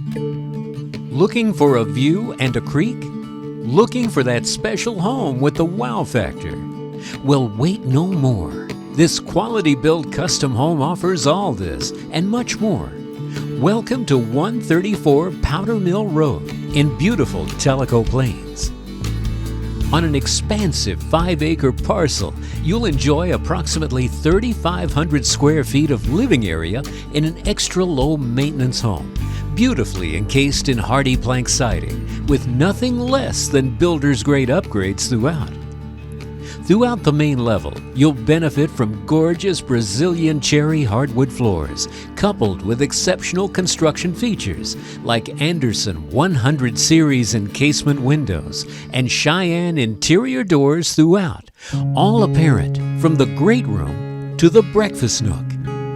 Looking for a view and a creek? Looking for that special home with the wow factor? Well, wait no more. This quality-built custom home offers all this and much more. Welcome to 134 Powdermill Road in beautiful Tellico Plains. On an expansive 5-acre parcel, you'll enjoy approximately 3,500 square feet of living area in an extra low maintenance home, beautifully encased in hardy plank siding with nothing less than builder's grade upgrades throughout. Throughout the main level, you'll benefit from gorgeous Brazilian cherry hardwood floors, coupled with exceptional construction features like Anderson 100 series encasement windows and Cheyenne interior doors throughout, all apparent from the great room to the breakfast nook.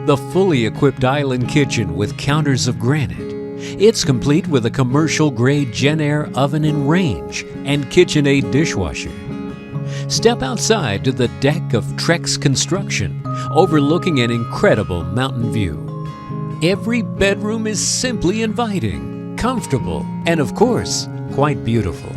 The fully equipped island kitchen with counters of granite. It's complete with a commercial-grade JennAir oven and range and KitchenAid dishwasher. Step outside to the deck of Trex Construction, overlooking an incredible mountain view. Every bedroom is simply inviting, comfortable, and of course, quite beautiful.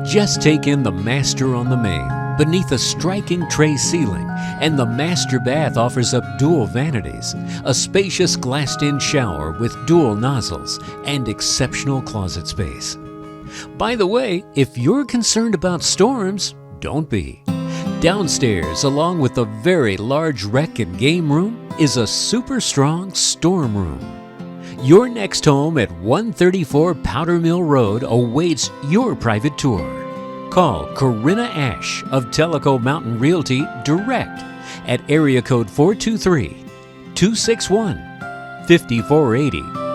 Just take in the master on the main, beneath a striking tray ceiling, and the master bath offers up dual vanities, a spacious glassed-in shower with dual nozzles, and exceptional closet space. By the way, if you're concerned about storms, don't be. Downstairs, along with a very large rec and game room, is a super strong storm room. Your next home at 134 Powdermill Road awaits your private tour. Call Corinna Ash of Tellico Mountain Realty direct at area code 423-261-5480